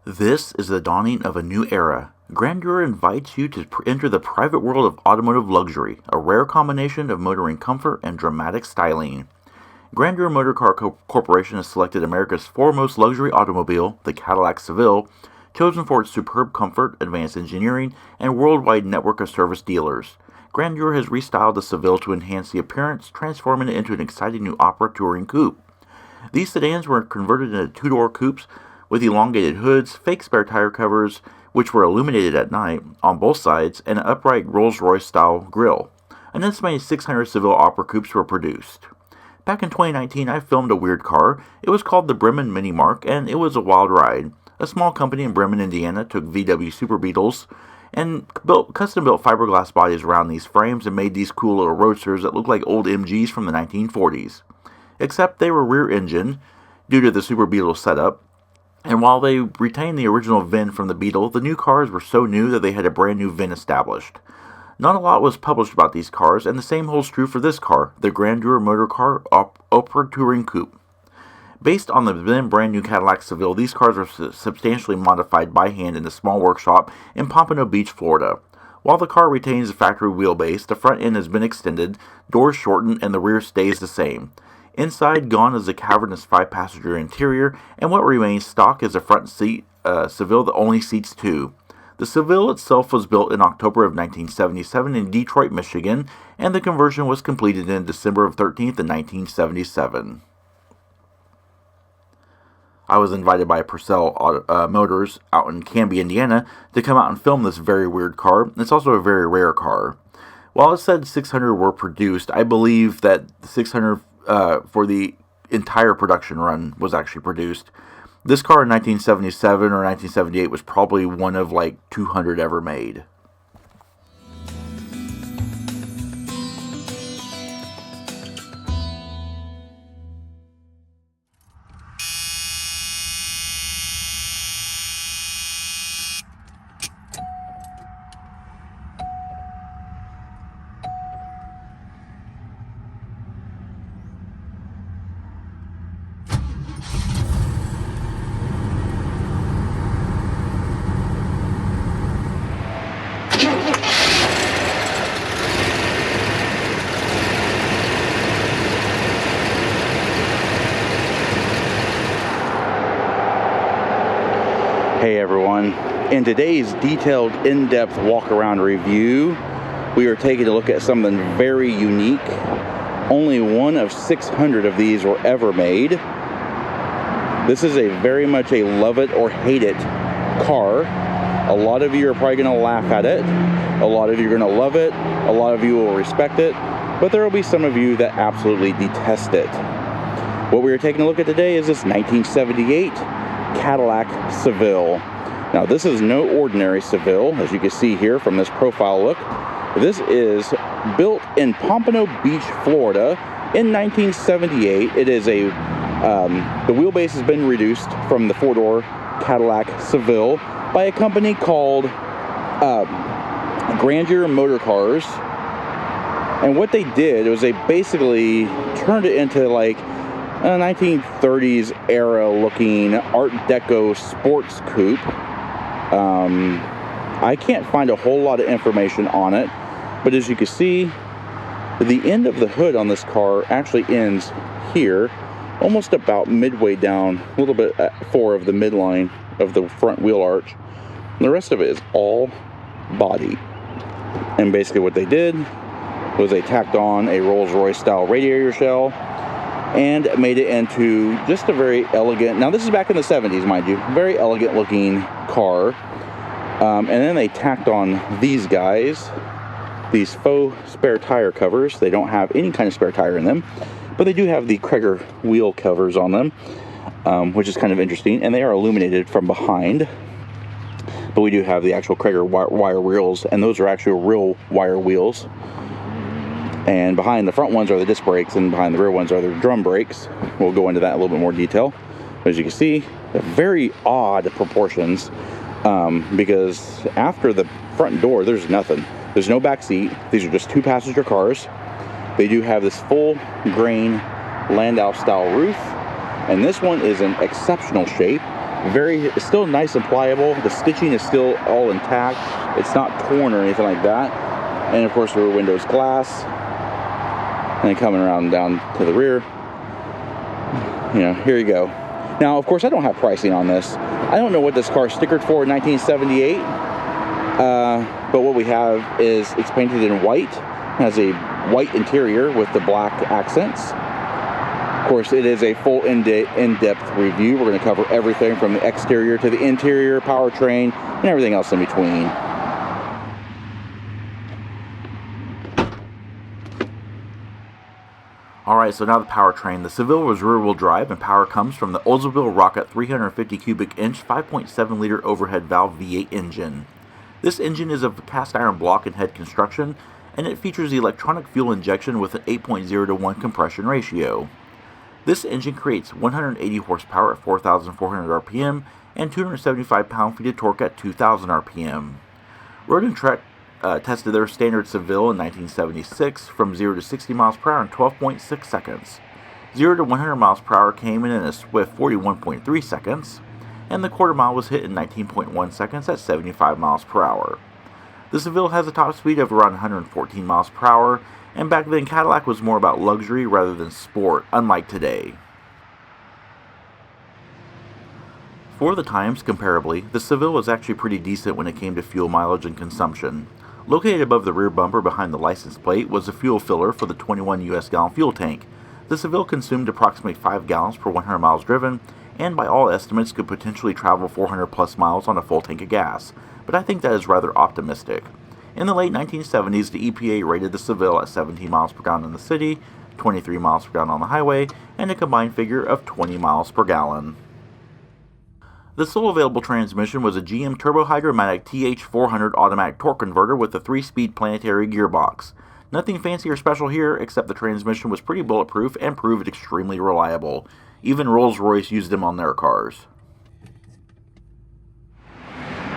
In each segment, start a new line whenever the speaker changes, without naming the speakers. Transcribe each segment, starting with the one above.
This is the dawning of a new era. Grandeur invites you to enter the private world of automotive luxury, a rare combination of motoring comfort and dramatic styling. Grandeur Motor Car Corporation has selected America's foremost luxury automobile, the Cadillac Seville, chosen for its superb comfort, advanced engineering, and worldwide network of service dealers. Grandeur has restyled the Seville to enhance the appearance, transforming it into an exciting new opera touring coupe. These sedans were converted into two-door coupes with elongated hoods, fake spare tire covers, which were illuminated at night on both sides, and an upright Rolls-Royce-style grille. An estimated 600 Seville Opera coupes were produced. Back in 2019, I filmed a weird car. It was called the Bremen Mini Mark, and it was a wild ride. A small company in Bremen, Indiana, took VW Super Beetles and custom-built fiberglass bodies around these frames and made these cool little roadsters that looked like old MGs from the 1940s. Except they were rear-engined due to the Super Beetle setup. And while they retained the original VIN from the Beetle, the new cars were so new that they had a brand new VIN established. Not a lot was published about these cars, and the same holds true for this car, the Grandeur Motor Car Opera Touring Coupe. Based on the then brand new Cadillac Seville, these cars were substantially modified by hand in a small workshop in Pompano Beach, Florida. While the car retains the factory wheelbase, the front end has been extended, doors shortened, and the rear stays the same. Inside, gone is the cavernous 5-passenger interior, and what remains stock is a front seat Seville that only seats 2. The Seville itself was built in October of 1977 in Detroit, Michigan, and the conversion was completed in December 13th, 1977. I was invited by Purcell Motors out in Camby, Indiana, to come out and film this very weird car. It's also a very rare car. While it said 600 were produced, I believe that the 600 for the entire production run was actually produced. This car in 1977 or 1978 was probably one of like 200 ever made. Hey everyone, in today's detailed in-depth walk-around review, we are taking a look at something very unique. Only one of 600 of these were ever made. This is a very much a love it or hate it car. A lot of you are probably going to laugh at it. A lot of you are going to love it. A lot of you will respect it. But there will be some of you that absolutely detest it. What we are taking a look at today is this 1978 Cadillac Seville. Now this is no ordinary Seville, as you can see here from this profile look. This is built in Pompano Beach, Florida in 1978. It is the wheelbase has been reduced from the 4-door Cadillac Seville by a company called Grandeur Motor Cars. And what they did was they basically turned it into like a 1930s era looking Art Deco sports coupe. I can't find a whole lot of information on it, but as you can see, the end of the hood on this car actually ends here, almost about midway down, a little bit forward of the midline of the front wheel arch. And the rest of it is all body. And basically what they did was they tacked on a Rolls-Royce style radiator shell and made it into just a very elegant, now this is back in the 70s, mind you, very elegant looking car. And then they tacked on these guys, these faux spare tire covers. They don't have any kind of spare tire in them, but they do have the Cragar wheel covers on them, which is kind of interesting, and they are illuminated from behind. But we do have the actual Cragar wire wheels, and those are actual real wire wheels. And behind the front ones are the disc brakes, and behind the rear ones are the drum brakes. We'll go into that in a little bit more detail. But as you can see, they're very odd proportions, because after the front door, there's nothing. There's no back seat. These are just 2-passenger cars. They do have this full grain Landau style roof, and this one is in exceptional shape. It's still nice and pliable. The stitching is still all intact. It's not torn or anything like that. And of course, the rear window's glass. And then coming around down to the rear, you know, here you go. Now, of course, I don't have pricing on this. I don't know what this car stickered for in 1978. But what we have is it's painted in white. It has a white interior with the black accents. Of course, it is a full in-depth review. We're going to cover everything from the exterior to the interior, powertrain, and everything else in between. Alright, so now the powertrain. The Seville was rear-wheel drive, and power comes from the Oldsmobile Rocket 350 cubic inch 5.7 liter overhead valve V8 engine. This engine is of cast iron block and head construction, and it features electronic fuel injection with an 8.0 to 1 compression ratio. This engine creates 180 horsepower at 4,400 RPM and 275 pound-feet of torque at 2,000 RPM. Road and Trek tested their standard Seville in 1976 from 0 to 60 miles per hour in 12.6 seconds. 0 to 100 miles per hour came in a swift 41.3 seconds, and the quarter mile was hit in 19.1 seconds at 75 miles per hour. The Seville has a top speed of around 114 miles per hour, and back then Cadillac was more about luxury rather than sport, unlike today. For the times, comparably, the Seville was actually pretty decent when it came to fuel mileage and consumption. Located above the rear bumper behind the license plate was a fuel filler for the 21 US gallon fuel tank. The Seville consumed approximately 5 gallons per 100 miles driven, and by all estimates could potentially travel 400 plus miles on a full tank of gas, but I think that is rather optimistic. In the late 1970s, the EPA rated the Seville at 17 miles per gallon in the city, 23 miles per gallon on the highway, and a combined figure of 20 miles per gallon. The sole available transmission was a GM Turbo Hydromatic TH400 automatic torque converter with a 3-speed planetary gearbox. Nothing fancy or special here, except the transmission was pretty bulletproof and proved extremely reliable. Even Rolls-Royce used them on their cars.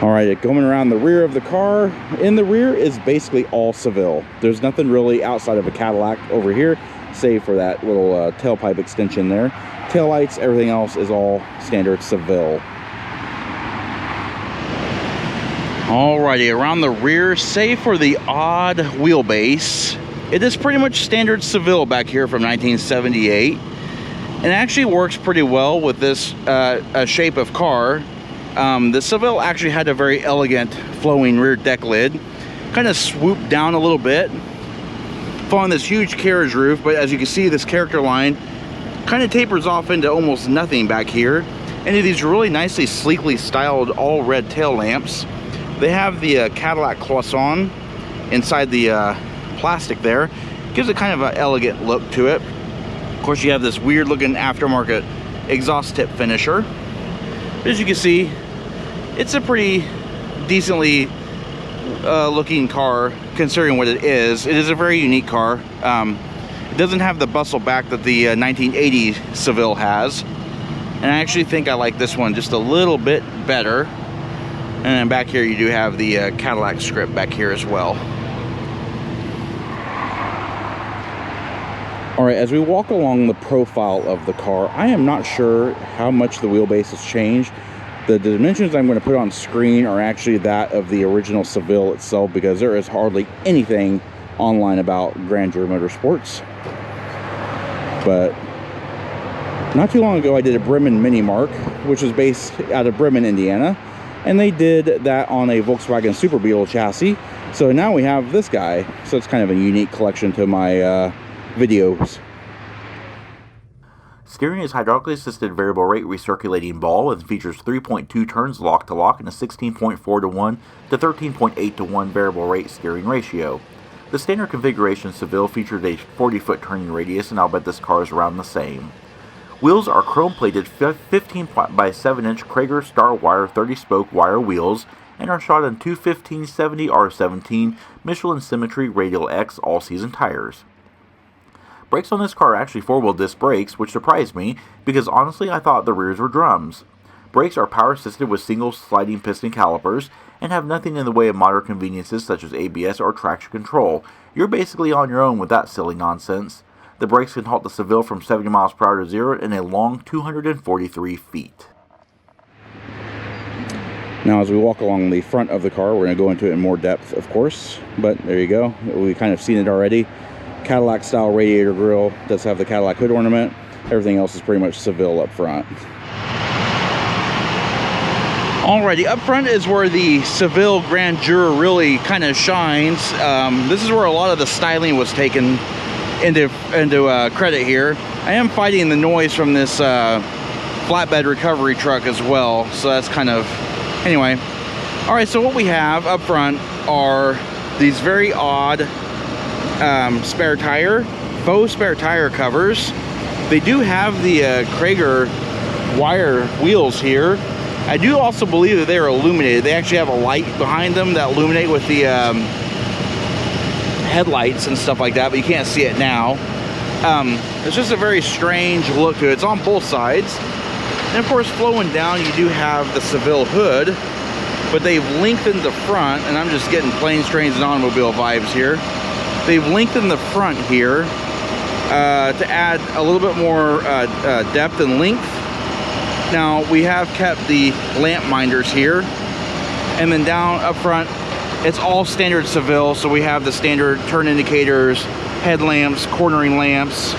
Alright, going around the rear of the car, in the rear is basically all Seville. There's nothing really outside of a Cadillac over here, save for that little tailpipe extension there. Taillights, everything else is all standard Seville. Alrighty, around the rear, save for the odd wheelbase, it is pretty much standard Seville back here from 1978. It actually works pretty well with this shape of car. The Seville actually had a very elegant flowing rear deck lid, kind of swooped down a little bit, following this huge carriage roof, but as you can see, this character line kind of tapers off into almost nothing back here. And these really nicely, sleekly styled all red tail lamps. They have the Cadillac cloisonne inside the plastic there. Gives it kind of an elegant look to it. Of course, you have this weird looking aftermarket exhaust tip finisher. But as you can see, it's a pretty decently looking car considering what it is. It is a very unique car. It doesn't have the bustle back that the 1980 Seville has. And I actually think I like this one just a little bit better. And then back here you do have the Cadillac script back here as well. Alright, as we walk along the profile of the car, I am not sure how much the wheelbase has changed. The dimensions I'm going to put on screen are actually that of the original Seville itself, because there is hardly anything online about Grandeur Motorsports. But not too long ago I did a Bremen Mini Mark, which is based out of Bremen, Indiana. And they did that on a Volkswagen Super Beetle chassis. So now we have this guy. So it's kind of a unique collection to my videos. Steering is hydraulically assisted variable rate recirculating ball and features 3.2 turns lock to lock and a 16.4 to 1 to 13.8 to 1 variable rate steering ratio. The standard configuration Seville featured a 40-foot turning radius, and I'll bet this car is around the same. Wheels are chrome-plated 15 by 7-inch Krager Star Wire 30-spoke wire wheels and are shot on 215/70 R17 Michelin Symmetry Radial X all-season tires. Brakes on this car are actually 4-wheel disc brakes, which surprised me because honestly I thought the rears were drums. Brakes are power-assisted with single sliding piston calipers and have nothing in the way of modern conveniences such as ABS or traction control. You're basically on your own with that silly nonsense. The brakes can halt the Seville from 70 miles per hour to 0 in a long 243 feet. Now as we walk along the front of the car, we're going to go into it in more depth, of course, but there you go. We've kind of seen it already. Cadillac style radiator grille, does have the Cadillac hood ornament. Everything else is pretty much Seville up front. Alrighty, up front is where the Seville Grandeur really kind of shines. This is where a lot of the styling was taken into credit here. I am fighting the noise from this flatbed recovery truck as well, so that's kind of, anyway. All right, so what we have up front are these very odd spare tire, faux spare tire covers. They do have the Krager wire wheels here. I do also believe that they are illuminated. They actually have a light behind them that illuminate with the headlights and stuff like that, but you can't see it now. It's just a very strange look to it. It's on both sides. And of course, flowing down, you do have the Seville hood, but they've lengthened the front, and I'm just getting planes, trains, and automobile vibes here. They've lengthened the front here to add a little bit more depth and length. Now, we have kept the lamp minders here, and then down up front, it's all standard Seville, so we have the standard turn indicators, headlamps, cornering lamps.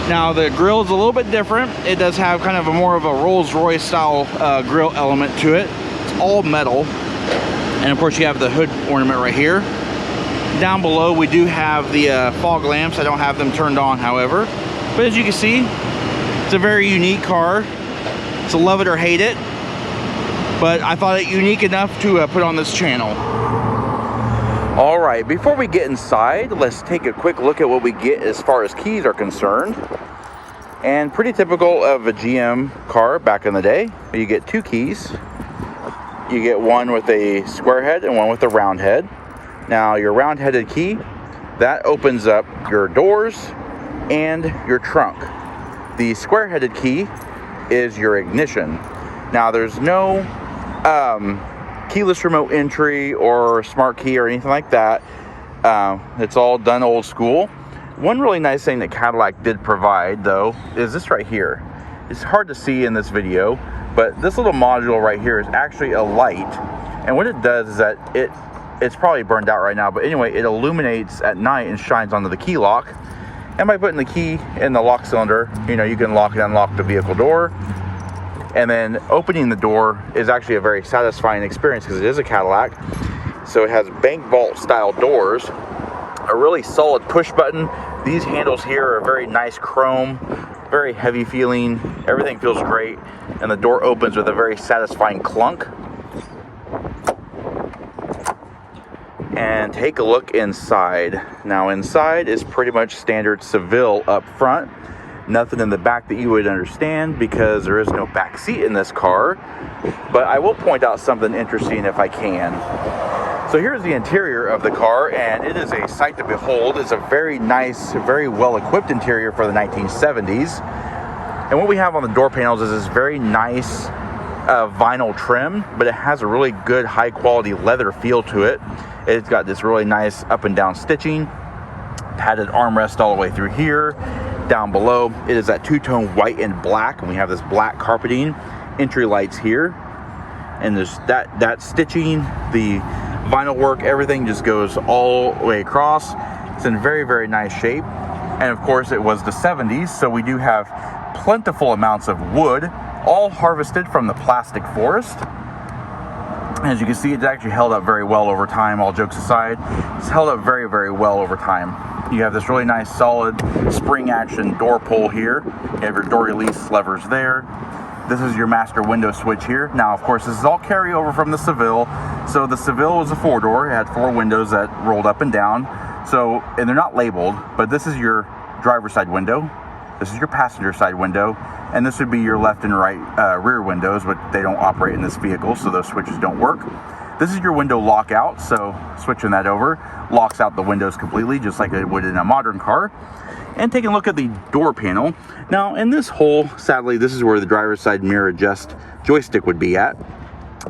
Now the grille is a little bit different. It does have kind of a more of a Rolls-Royce style grille element to it. It's all metal, and of course you have the hood ornament right here. Down below we do have the fog lamps. I don't have them turned on, however, but as you can see, it's a very unique car. It's a love it or hate it, but I thought it unique enough to put on this channel. All right, before we get inside, let's take a quick look at what we get as far as keys are concerned. And pretty typical of a GM car back in the day, you get two keys. You get one with a square head and one with a round head. Now your round headed key, that opens up your doors and your trunk. The square headed key is your ignition. Now there's no keyless remote entry or smart key or anything like that. It's all done old school. One really nice thing that Cadillac did provide, though, is this right here. It's hard to see in this video, but this little module right here is actually a light, and what it does is that it's probably burned out right now, but anyway, it illuminates at night and shines onto the key lock. And by putting the key in the lock cylinder, you know, you can lock and unlock the vehicle door. And then opening the door is actually a very satisfying experience because it is a Cadillac. So it has bank vault style doors, a really solid push button. These handles here are very nice chrome, very heavy feeling. Everything feels great. And the door opens with a very satisfying clunk. And take a look inside. Now inside is pretty much standard Seville up front. Nothing in the back that you would understand because there is no back seat in this car. But I will point out something interesting if I can. So here's the interior of the car, and it is a sight to behold. It's a very nice, very well equipped interior for the 1970s. And what we have on the door panels is this very nice vinyl trim, but it has a really good high quality leather feel to it. It's got this really nice up and down stitching, padded armrest all the way through here. Down below, it is that two-tone white and black, and we have this black carpeting, entry lights here, and there's that stitching, the vinyl work, everything just goes all the way across. It's in very, very nice shape. And of course, it was the 70s, so we do have plentiful amounts of wood, all harvested from the plastic forest. As you can see, it's actually held up very well over time, all jokes aside. It's held up very, very well over time. You have this really nice solid spring action door pull here. You have your door release levers there. This is your master window switch here. Now, of course, this is all carryover from the Seville. So the Seville was a 4-door. It had 4 windows that rolled up and down. So, and they're not labeled, but this is your driver's side window. This is your passenger side window. And this would be your left and right rear windows, but they don't operate in this vehicle, so those switches don't work. This is your window lockout, so switching that over locks out the windows completely, just like it would in a modern car. And taking a look at the door panel. Now, in this hole, sadly, this is where the driver's side mirror adjust joystick would be at.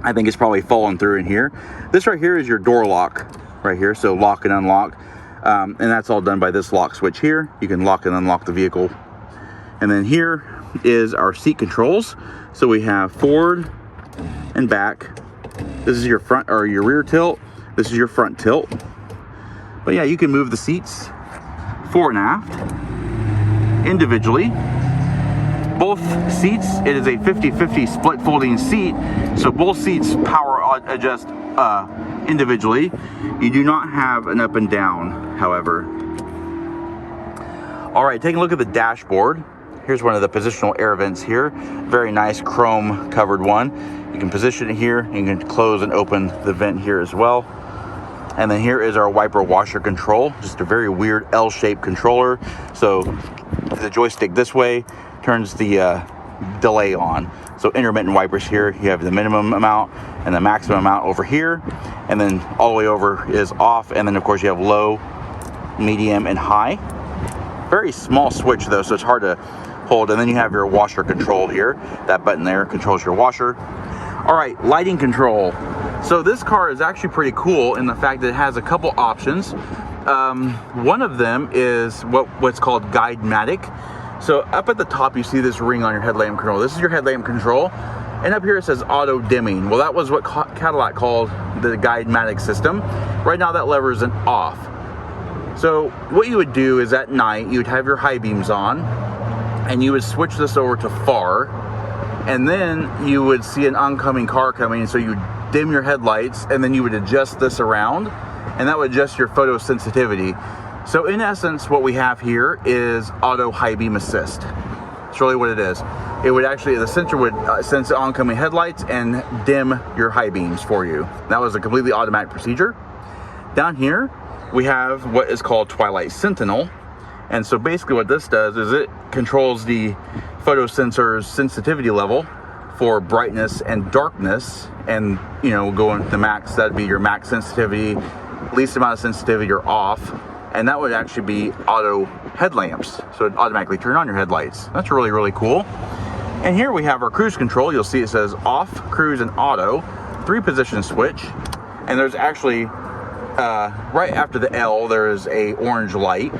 I think it's probably fallen through in here. This right here is your door lock right here, so lock and unlock. And that's all done by this lock switch here. You can lock and unlock the vehicle. And then here is our seat controls. So we have forward and back, This is your front or your rear tilt. This is your front tilt. But yeah, you can move the seats fore and aft individually. Both seats, it is a 50-50 split folding seat, so both seats power adjust individually. You do not have an up and down, however. All right, taking a look at the dashboard. Here's one of the positional air vents here. Very nice chrome covered one. You can position it here. You can close and open the vent here as well. And then here is our wiper washer control. Just a very weird L-shaped controller. So the joystick this way turns the delay on. So intermittent wipers here. You have the minimum amount and the maximum amount over here. And then all the way over is off. And then of course you have low, medium, and high. Very small switch though, so it's hard to hold. And then you have your washer control here. That button there controls your washer. All right, lighting control. So this car is actually pretty cool in the fact that it has a couple options. One of them is what's called guide-matic. So up at the top, you see this ring on your headlamp control. This is your headlamp control. And up here it says auto dimming. Well, that was what Cadillac called the guide-matic system. Right now that lever isn't off. So what you would do is at night, you would have your high beams on and you would switch this over to far. And then you would see an oncoming car coming. So you would dim your headlights and then you would adjust this around and that would adjust your photosensitivity. So in essence, what we have here is auto high beam assist. It's really what it is. It would actually, the sensor would sense the oncoming headlights and dim your high beams for you. That was a completely automatic procedure. Down here, we have what is called Twilight Sentinel. And so basically what this does is it controls the photo sensor's sensitivity level for brightness and darkness. And, you know, going to max, that'd be your max sensitivity, least amount of sensitivity, you're off. And that would actually be auto headlamps. So it automatically turn on your headlights. That's really, really cool. And here we have our cruise control. You'll see it says off, cruise, and auto. 3-position switch. And there's actually, right after the L, there is a orange light.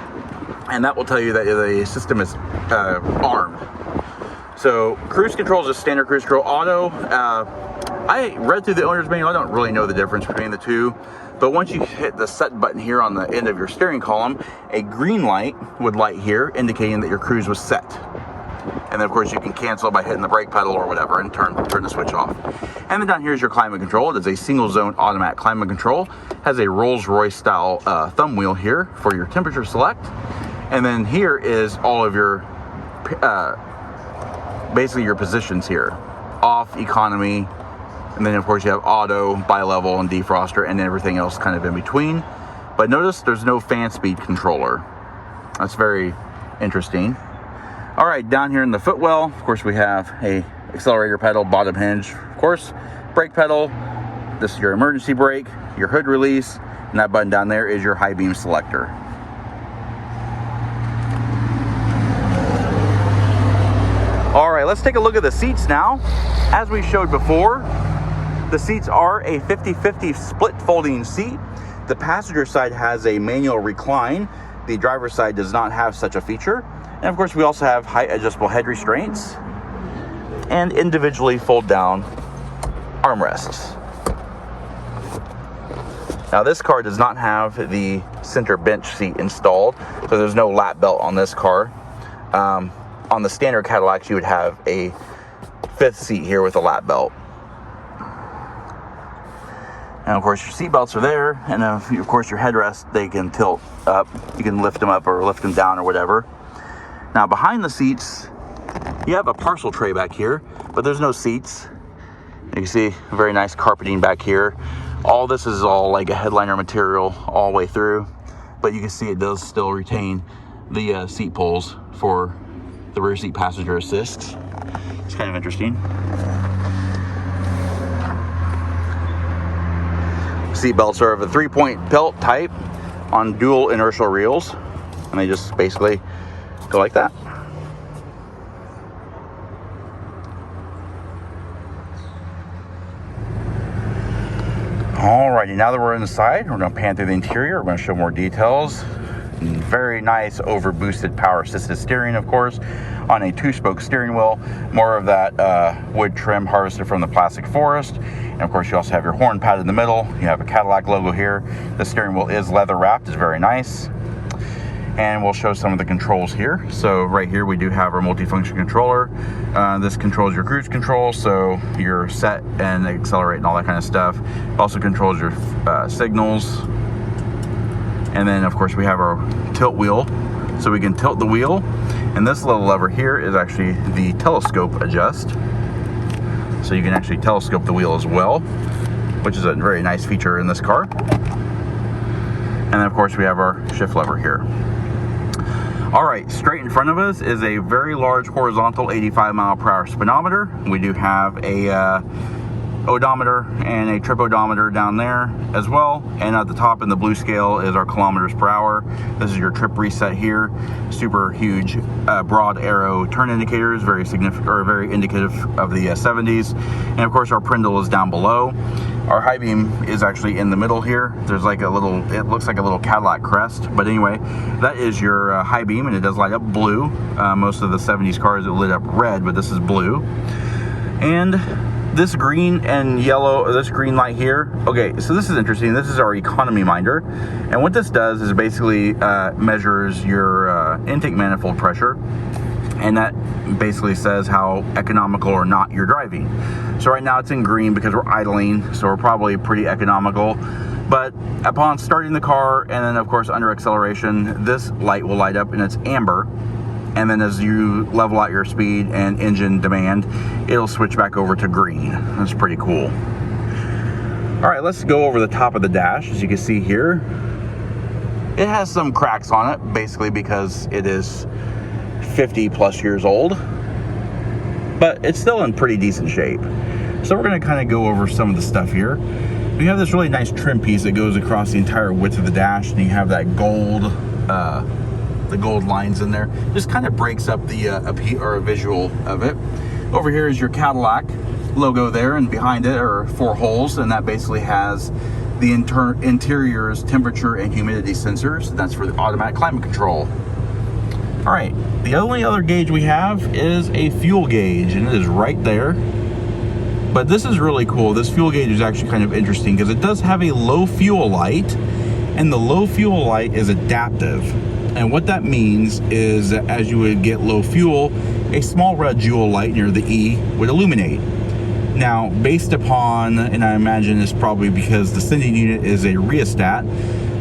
And that will tell you that the system is armed. So cruise control is a standard cruise control. Auto, I read through the owner's manual. I don't really know the difference between the two. But once you hit the set button here on the end of your steering column, a green light would light here, indicating that your cruise was set. And then of course you can cancel by hitting the brake pedal or whatever and turn the switch off. And then down here is your climate control. It is a single zone automatic climate control. Has a Rolls-Royce style thumb wheel here for your temperature select. And then here is all of your, basically your positions here. Off, economy, and then of course you have auto, bi-level, and defroster, and everything else kind of in between. But notice there's no fan speed controller. That's very interesting. All right, down here in the footwell, of course we have a accelerator pedal, bottom hinge, of course, brake pedal. This is your emergency brake, your hood release, and that button down there is your high beam selector. All right, let's take a look at the seats now. As we showed before, the seats are a 50-50 split folding seat. The passenger side has a manual recline. The driver's side does not have such a feature. And of course, we also have height adjustable head restraints and individually fold down armrests. Now this car does not have the center bench seat installed, so there's no lap belt on this car. On the standard Cadillacs, you would have a 5th seat here with a lap belt. And of course your seat belts are there, and of course your headrests, they can tilt up. You can lift them up or lift them down or whatever. Now behind the seats, you have a parcel tray back here, but there's no seats. You can see very nice carpeting back here. All this is all like a headliner material all the way through, but you can see it does still retain the seat pulls for the rear seat passenger assists. It's kind of interesting. Seat belts are of a 3-point pelt type on dual inertial reels, and they just basically go like that. Alrighty, now that we're inside, we're going to pan through the interior. We're going to show more details. Very nice over boosted power assisted steering, of course, on a 2-spoke steering wheel. More of that wood trim harvested from the plastic forest. And of course you also have your horn pad in the middle. You have a Cadillac logo here. The steering wheel is leather wrapped. It's very nice. And we'll show some of the controls here. So right here we do have our multifunction controller. This controls your cruise control, so your set and accelerate and all that kind of stuff. Also controls your signals. And then of course we have our tilt wheel, so we can tilt the wheel. And this little lever here is actually the telescope adjust. So you can actually telescope the wheel as well, which is a very nice feature in this car. And then of course we have our shift lever here. All right, straight in front of us is a very large horizontal 85-mile-per-hour speedometer. We do have a odometer and a trip odometer down there as well. And at the top in the blue scale is our kilometers per hour. This is your trip reset here. Super huge broad arrow turn indicators, very significant or very indicative of the 70s. And of course our Prindle is down below. Our high beam is actually in the middle here. There's like a little, it looks like a little Cadillac crest, but anyway, that is your high beam, and it does light up blue. Most of the 70s cars it lit up red, but this is blue. And this green and yellow, this green light here, okay, so this is interesting. This is our economy minder, and what this does is basically measures your intake manifold pressure, and that basically says how economical or not you're driving. So right now it's in green because we're idling, so we're probably pretty economical. But upon starting the car, and then of course under acceleration, this light will light up and it's amber. And then as you level out your speed and engine demand, it'll switch back over to green. That's pretty cool. All right, let's go over the top of the dash. As you can see here, it has some cracks on it, basically because it is 50 plus years old, but it's still in pretty decent shape. So we're going to kind of go over some of the stuff here. We have this really nice trim piece that goes across the entire width of the dash, and you have that gold, the gold lines in there. Just kind of breaks up the a visual of it. Over here is your Cadillac logo there, and behind it are 4 holes, and that basically has the interior's temperature and humidity sensors. That's for the automatic climate control. All right, the only other gauge we have is a fuel gauge, and it is right there. But this is really cool. This fuel gauge is actually kind of interesting because it does have a low fuel light, and the low fuel light is adaptive. And what that means is that as you would get low fuel, a small red jewel light near the E would illuminate. Now, based upon, and I imagine it's probably because the sending unit is a rheostat,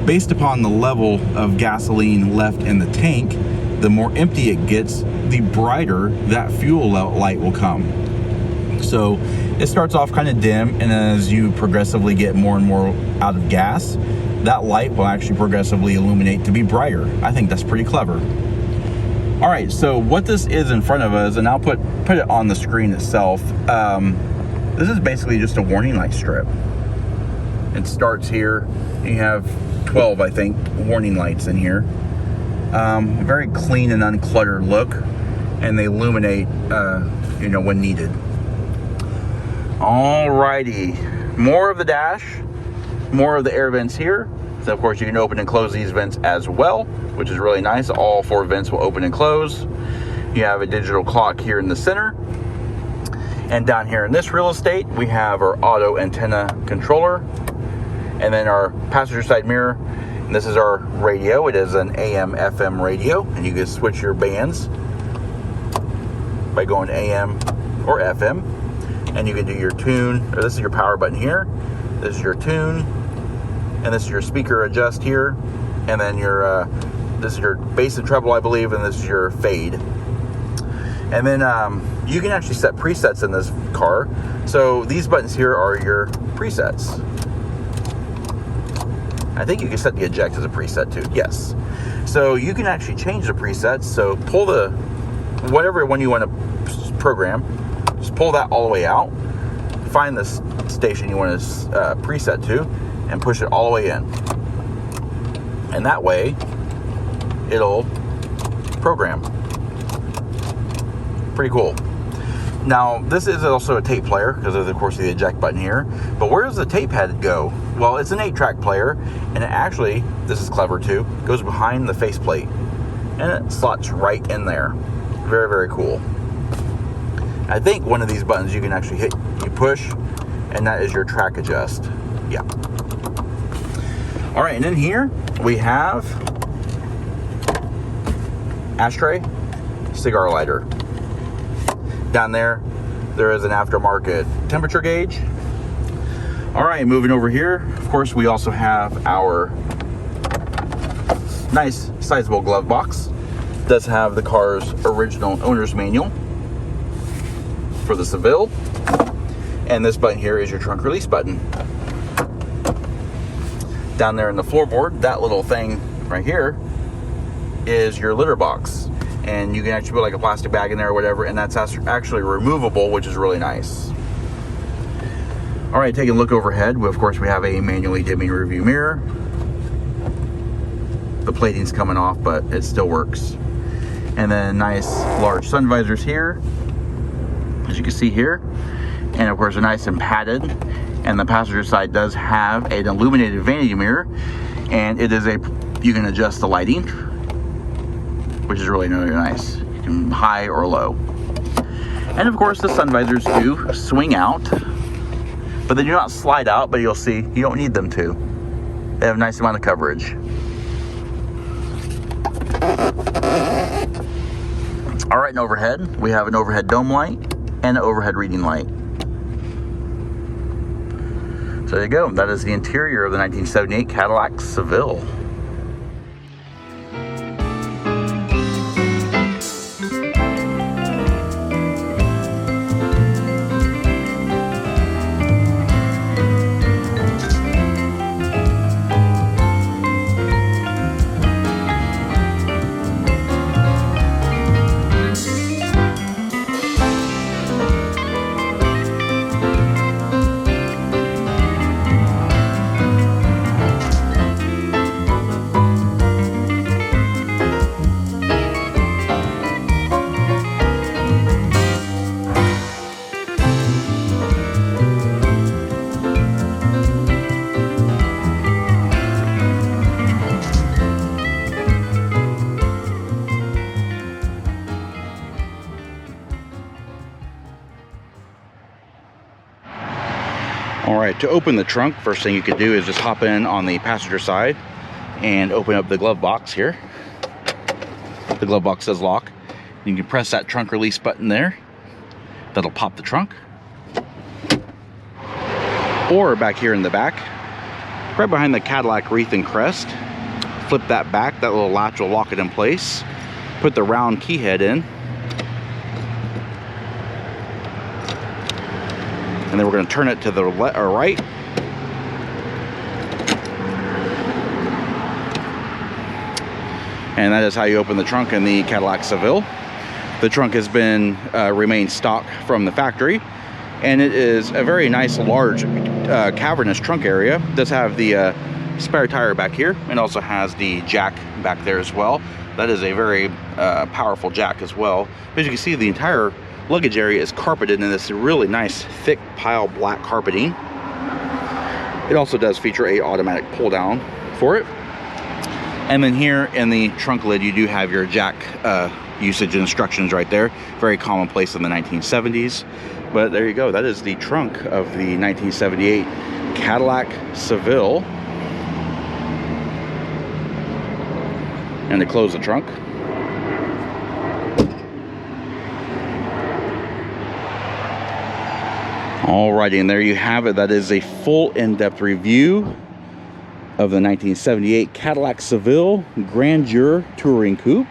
based upon the level of gasoline left in the tank, the more empty it gets, the brighter that fuel light will come. So it starts off kind of dim, and as you progressively get more and more out of gas, that light will actually progressively illuminate to be brighter. I think that's pretty clever. All right, so what this is in front of us, and I'll put it on the screen itself. This is basically just a warning light strip. It starts here. You have 12, I think, warning lights in here. Very clean and uncluttered look, and they illuminate, when needed. Alrighty, more of the dash, more of the air vents here. So of course you can open and close these vents as well, which is really nice. All 4 vents will open and close. You have a digital clock here in the center. And down here in this real estate, we have our auto antenna controller, and then our passenger side mirror. And this is our radio. It is an AM/FM radio, and you can switch your bands by going AM or FM. And you can do your tune, or this is your power button here. This is your tune, and this is your speaker adjust here. And then your this is your bass and treble, I believe, and this is your fade. And then you can actually set presets in this car. So these buttons here are your presets. I think you can set the eject as a preset too. Yes. So you can actually change the presets. So pull the whatever one you want to program. Just pull that all the way out. Find the station you want to preset to, and push it all the way in. And that way, it'll program. Pretty cool. Now, this is also a tape player because of course, the eject button here. But where does the tape head go? Well, it's an 8-track player, and it actually, this is clever too, goes behind the faceplate. And it slots right in there. Very, very cool. I think one of these buttons you can actually hit, you push, and that is your track adjust. Yeah. All right, and in here we have ashtray, cigar lighter. Down there is an aftermarket temperature gauge. All right, moving over here, of course, we also have our nice sizable glove box. It does have the car's original owner's manual for the Seville. And this button here is your trunk release button. Down there in the floorboard, that little thing right here is your litter box. And you can actually put like a plastic bag in there or whatever, and that's actually removable, which is really nice. All right, taking a look overhead, of course, we have a manually dimming rearview mirror. The plating's coming off, but it still works. And then nice large sun visors here, as you can see here. And of course, they're nice and padded. And the passenger side does have an illuminated vanity mirror, and it is you can adjust the lighting, which is really, really nice. You can high or low. And of course, the sun visors do swing out, but they do not slide out, but you'll see you don't need them to. They have a nice amount of coverage. All right, and overhead, we have an overhead dome light and an overhead reading light. So there you go. That is the interior of the 1978 Cadillac Seville. All right, to open the trunk, first thing you could do is just hop in on the passenger side and open up the glove box here. The glove box says lock. You can press that trunk release button there. That'll pop the trunk. Or back here in the back, right behind the Cadillac wreath and crest, flip that back, that little latch will lock it in place. Put the round key head in. And then we're going to turn it to the right. And that is how you open the trunk in the Cadillac Seville. The trunk has been remained stock from the factory, and it is a very nice, large, cavernous trunk area. It does have the spare tire back here, and also has the jack back there as well. That is a very powerful jack as well. As you can see, the entire luggage area is carpeted in this really nice thick pile black carpeting. It also does feature a automatic pull down for it. And then here in the trunk lid, you do have your jack usage instructions right there. Very commonplace in the 1970s. But there you go. That is the trunk of the 1978 Cadillac Seville. And to close the trunk, alrighty, and there you have it. That is a full in-depth review of the 1978 Cadillac Seville Grandeur Touring Coupe.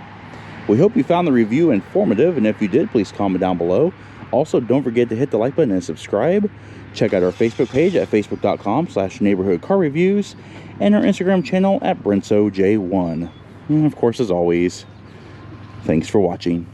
We hope you found the review informative, and if you did, please comment down below. Also, don't forget to hit the like button and subscribe. Check out our Facebook page at facebook.com/neighborhoodcarreviews and our Instagram channel at BrensoJ1. And of course, as always, thanks for watching.